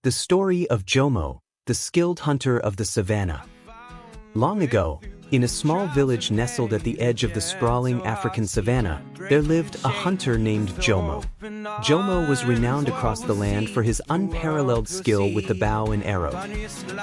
The story of Jomo, the skilled hunter of the savannah. Long ago, in a small village nestled at the edge of the sprawling African savannah, there lived a hunter named Jomo. Jomo was renowned across the land for his unparalleled skill with the bow and arrow.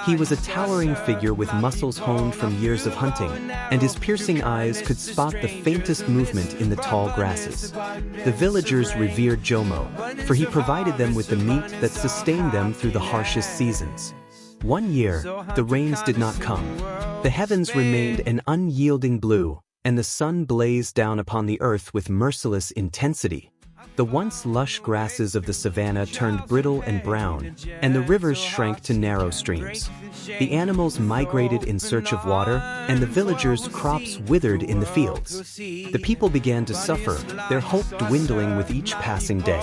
He was a towering figure with muscles honed from years of hunting, and his piercing eyes could spot the faintest movement in the tall grasses. The villagers revered Jomo, for he provided them with the meat that sustained them through the harshest seasons. One year, the rains did not come. The heavens remained an unyielding blue, and the sun blazed down upon the earth with merciless intensity. The once lush grasses of the savannah turned brittle and brown, and the rivers shrank to narrow streams. The animals migrated in search of water, and the villagers' crops withered in the fields. The people began to suffer, their hope dwindling with each passing day.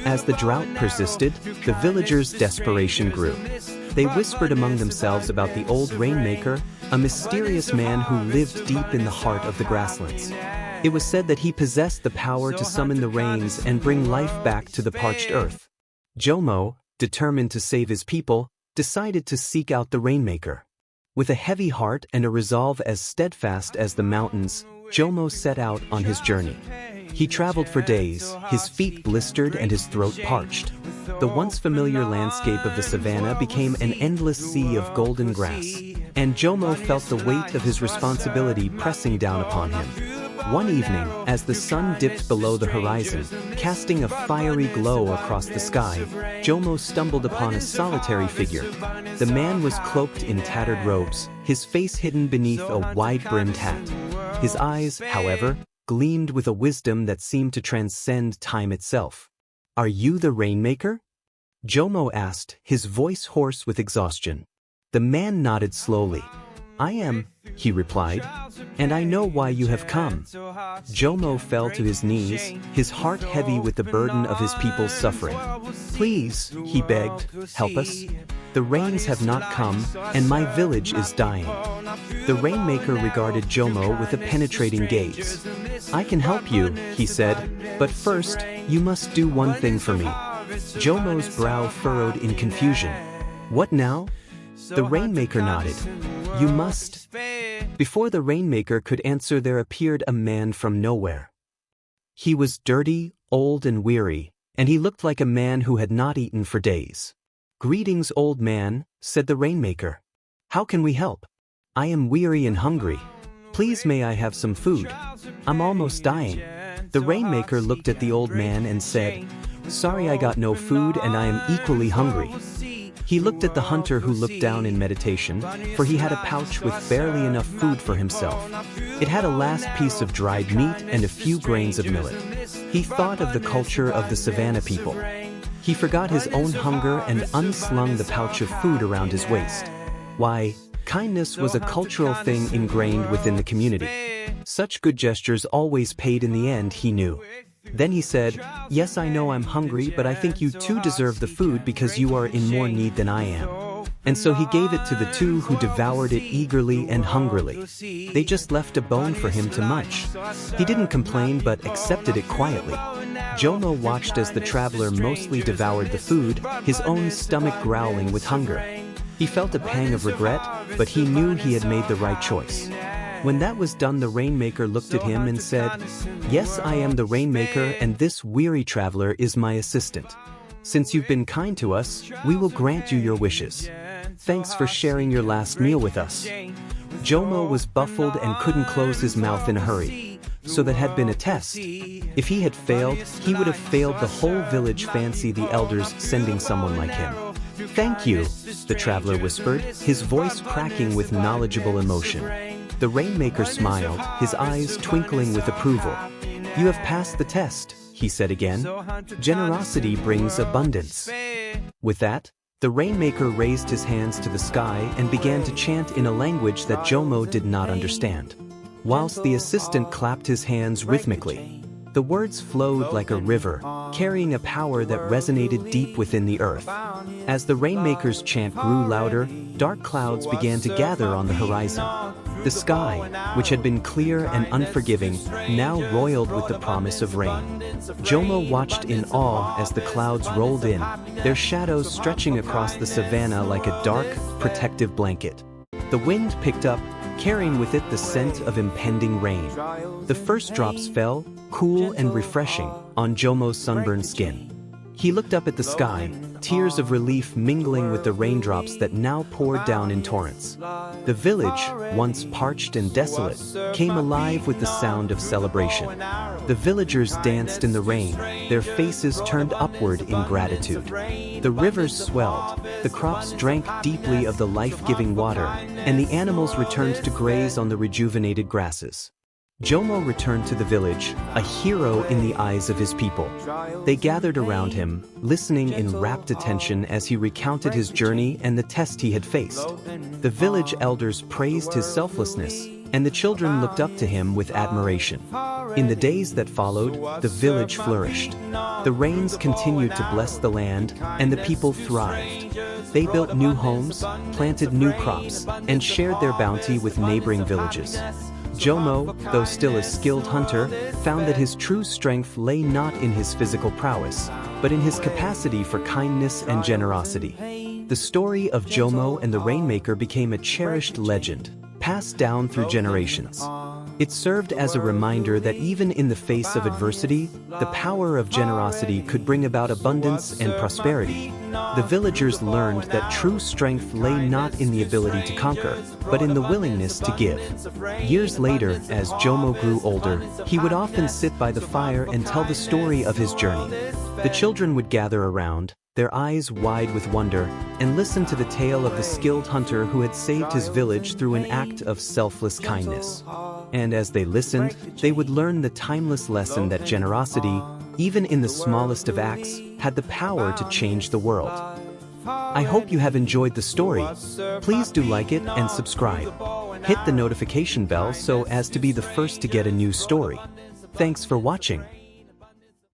As the drought persisted, the villagers' desperation grew. They whispered among themselves about the old rainmaker, a mysterious man who lived deep in the heart of the grasslands. It was said that he possessed the power to summon the rains and bring life back to the parched earth. Jomo, determined to save his people, decided to seek out the rainmaker. With a heavy heart and a resolve as steadfast as the mountains, Jomo set out on his journey. He traveled for days, his feet blistered and his throat parched. The once familiar landscape of the savannah became an endless sea of golden grass, and Jomo felt the weight of his responsibility pressing down upon him. One evening, as the sun dipped below the horizon, casting a fiery glow across the sky, Jomo stumbled upon a solitary figure. The man was cloaked in tattered robes, his face hidden beneath a wide-brimmed hat. His eyes, however, gleamed with a wisdom that seemed to transcend time itself. "Are you the rainmaker?" Jomo asked, his voice hoarse with exhaustion. The man nodded slowly. "I am," he replied, "and I know why you have come." Jomo fell to his knees, his heart heavy with the burden of his people's suffering. "Please," he begged, "help us. The rains have not come, and my village is dying." The rainmaker regarded Jomo with a penetrating gaze. "I can help you," he said, "but first, you must do one thing for me." Jomo's brow furrowed in confusion. "What now?" The rainmaker nodded. "You must." Before the rainmaker could answer, there appeared a man from nowhere. He was dirty, old and weary, and he looked like a man who had not eaten for days. "Greetings, old man," said the rainmaker. "How can we help? I am weary and hungry. Please may I have some food? I'm almost dying." The rainmaker looked at the old man and said, "Sorry, I got no food and I am equally hungry." He looked at the hunter who looked down in meditation, for he had a pouch with barely enough food for himself. It had a last piece of dried meat and a few grains of millet. He thought of the culture of the savannah people. He forgot his own hunger and unslung the pouch of food around his waist. Why, kindness was a cultural thing ingrained within the community. Such good gestures always paid in the end, he knew. Then he said, "Yes, I know I'm hungry, but I think you too deserve the food because you are in more need than I am." And so he gave it to the two, who devoured it eagerly and hungrily. They just left a bone for him to munch. He didn't complain but accepted it quietly. Jomo watched as the traveler mostly devoured the food, his own stomach growling with hunger. He felt a pang of regret, but he knew he had made the right choice. When that was done, the rainmaker looked at him and said, "Yes, I am the rainmaker, and this weary traveler is my assistant. Since you've been kind to us, we will grant you your wishes. Thanks for sharing your last meal with us." Jomo was baffled and couldn't close his mouth in a hurry. So that had been a test. If he had failed, he would have failed the whole village. Fancy the elders sending someone like him. "Thank you," the traveler whispered, his voice cracking with knowledgeable emotion. The rainmaker smiled, his eyes twinkling with approval. "You have passed the test," he said again. "Generosity brings abundance." With that, the rainmaker raised his hands to the sky and began to chant in a language that Jomo did not understand, whilst the assistant clapped his hands rhythmically. The words flowed like a river, carrying a power that resonated deep within the earth. As the rainmaker's chant grew louder, dark clouds began to gather on the horizon. The sky, which had been clear and unforgiving, now roiled with the promise of rain. Jomo watched in awe as the clouds rolled in, their shadows stretching across the savanna like a dark, protective blanket. The wind picked up, carrying with it the scent of impending rain. The first drops fell, cool and refreshing, on Jomo's sunburned skin. He looked up at the sky, tears of relief mingling with the raindrops that now poured down in torrents. The village, once parched and desolate, came alive with the sound of celebration. The villagers danced in the rain, their faces turned upward in gratitude. The rivers swelled, the crops drank deeply of the life-giving water, and the animals returned to graze on the rejuvenated grasses. Jomo returned to the village, a hero in the eyes of his people. They gathered around him, listening in rapt attention as he recounted his journey and the test he had faced. The village elders praised his selflessness, and the children looked up to him with admiration. In the days that followed, the village flourished. The rains continued to bless the land, and the people thrived. They built new homes, planted new crops, and shared their bounty with neighboring villages. Jomo, though still a skilled hunter, found that his true strength lay not in his physical prowess, but in his capacity for kindness and generosity. The story of Jomo and the rainmaker became a cherished legend, passed down through generations. It served as a reminder that even in the face of adversity, the power of generosity could bring about abundance and prosperity. The villagers learned that true strength lay not in the ability to conquer, but in the willingness to give. Years later, as Jomo grew older, he would often sit by the fire and tell the story of his journey. The children would gather around, their eyes wide with wonder, and listen to the tale of the skilled hunter who had saved his village through an act of selfless kindness. And as they listened, they would learn the timeless lesson that generosity, even in the smallest of acts, had the power to change the world. I hope you have enjoyed the story. Please do like it and subscribe. Hit the notification bell so as to be the first to get a new story. Thanks for watching.